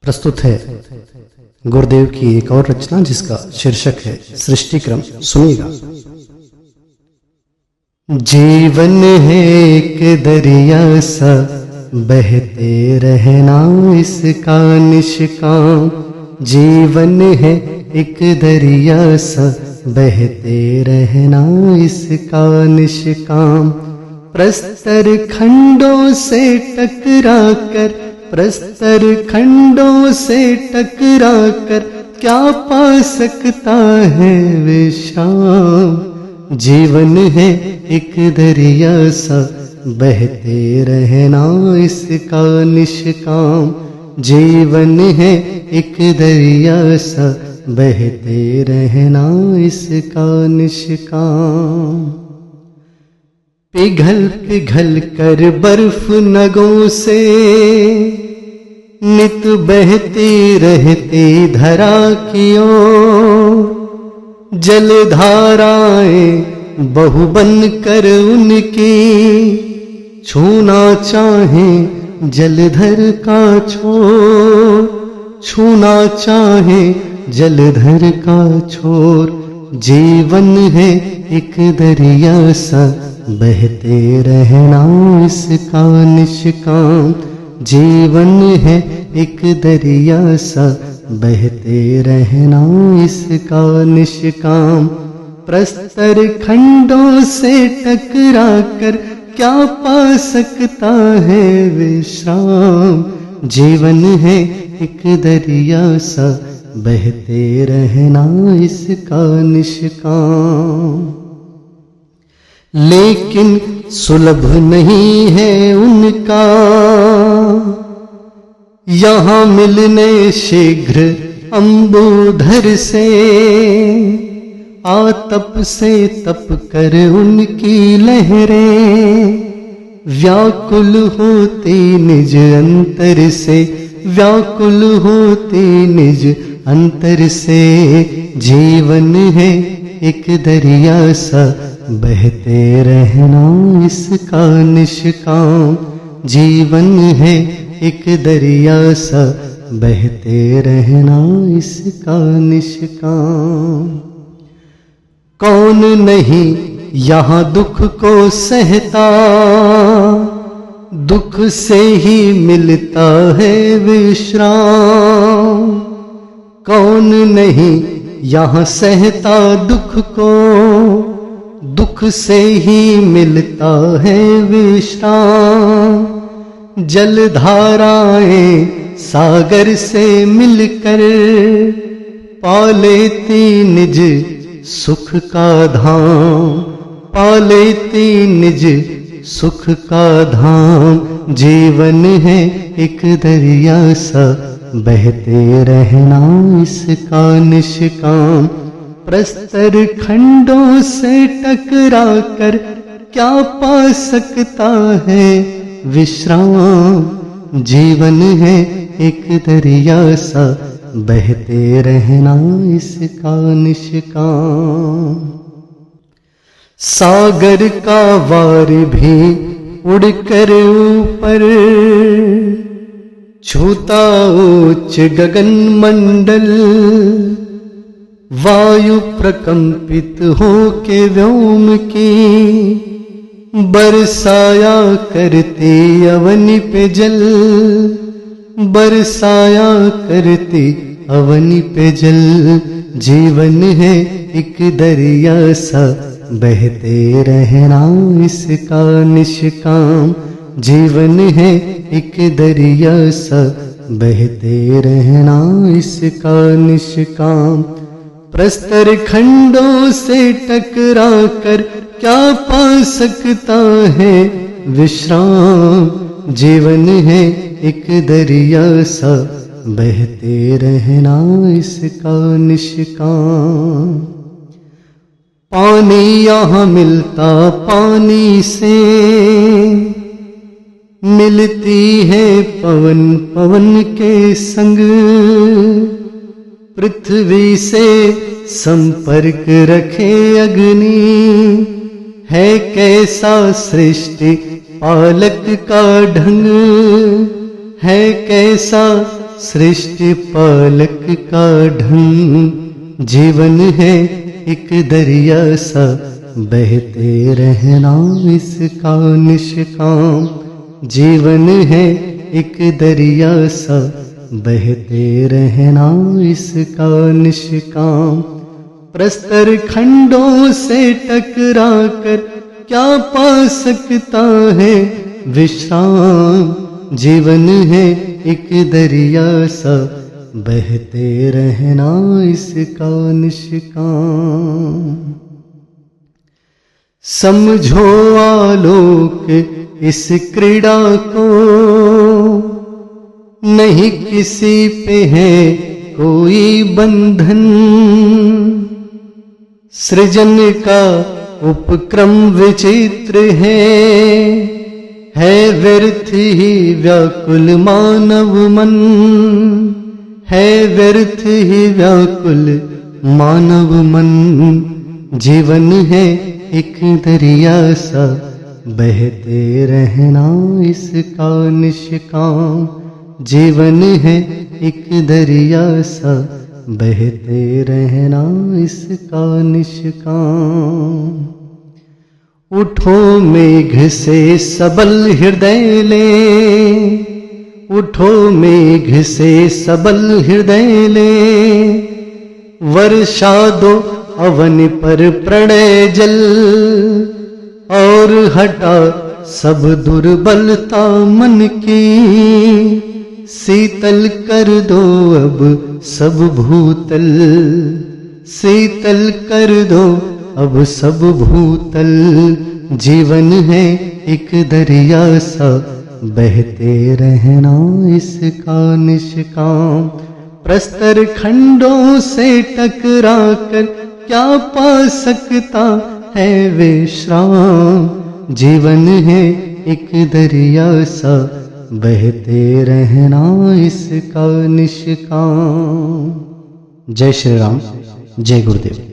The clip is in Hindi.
प्रस्तुत है गुरुदेव की एक और रचना जिसका शीर्षक है सृष्टि क्रम। सुनिएगा। जीवन है एक दरिया सा बहते रहना इसका निष्काम। जीवन है एक दरिया सा बहते रहना इसका निष्काम। प्रस्तर खंडों से टकरा कर, प्रस्तर खंडों से टकरा कर क्या पा सकता है विश्राम। जीवन है एक दरिया सा बहते रहना इसका निष्काम। जीवन है एक दरिया सा बहते रहना इसका निष्काम। पिघल पिघल कर बर्फ नगों से नित बहती रहती धरा की ओर। जलधाराएं बहु बन कर उनकी छूना चाहे जलधर का छोर। छूना चाहे जलधर का छोर। जीवन है एक दरिया सा बहते रहना इसका निष्काम। जीवन है एक दरिया सा बहते रहना इसका निष्काम। प्रस्तर खंडों से टकरा कर क्या पा सकता है विश्राम। जीवन है एक दरिया सा बहते रहना इसका निष्काम। लेकिन सुलभ नहीं है उनका यहाँ मिलने शीघ्र अंबुधर से। आतप से तप कर उनकी लहरें व्याकुल होती निज अंतर से। व्याकुल होती निज अंतर से। जीवन है एक दरिया सा बहते रहना इसका निष्काम। जीवन है एक दरिया सा बहते रहना इसका निष्काम। कौन नहीं यहाँ दुख को सहता, दुख से ही मिलता है विश्राम। कौन नहीं यहाँ सहता दुख को, दुख से ही मिलता है विश्राम। जलधाराएं सागर से मिलकर पा लेती निज सुख का धाम। पा लेती निज सुख का धाम। जीवन है एक दरिया सा बहते रहना इसका निष्काम। प्रस्तर खंडों से टकरा कर क्या पा सकता है विश्राम। जीवन है एक दरिया सा बहते रहना इसका निष्काम। सागर का वार भी उड़कर ऊपर छूता उच्च गगन मंडल। वायु प्रकंपित हो के व्योम की बरसाया करती अवनि पे जल। बरसाया करती अवनि पे जल। जीवन है एक दरिया सा बहते रहना इसका निष्काम। जीवन है एक दरिया सा बहते रहना इसका निष्काम। प्रस्तर खंडों से टकरा कर क्या पा सकता है विश्राम। जीवन है एक दरिया सा बहते रहना इसका निष्काम। पानी यहाँ मिलता पानी से, मिलती है पवन पवन के संग। पृथ्वी से संपर्क रखे अग्नि, है कैसा सृष्टि पालक का ढंग। है कैसा सृष्टि पालक का ढंग, जीवन है एक दरिया सा, बहते रहना इसका निष्काम। जीवन है एक दरिया सा, बहते रहना इसका निष्काम। प्रस्तर खंडों से टकरा कर क्या पा सकता है विश्राम। जीवन है एक दरिया सा, बहते रहना इसका निष्काम। समझो आलोक इस क्रीड़ा को, नहीं किसी पे है कोई बंधन। सृजन का उपक्रम विचित्र है व्यर्थ ही व्याकुल मानव मन, है व्यर्थ ही व्याकुल मानव मन। जीवन है एक दरिया सा, बहते रहना इसका निष्काम। जीवन है एक दरिया सा, बहते रहना इसका निष्काम। उठो मेघ से सबल हृदय ले, उठो मेघ से सबल हृदय ले। वर्षा दो अवन पर प्रणय जल, और हटा सब दुर्बलता मन की। शीतल कर दो अब सब भूतल, शीतल कर दो अब सब भूतल। जीवन है एक दरिया सा, बहते रहना इसका निष्काम। प्रस्तर खंडों से टकरा कर क्या पा सकता है विश्राम। जीवन है एक दरिया सा, बहते रहना इसका निष्काम। जय श्री राम, जय गुरुदेव।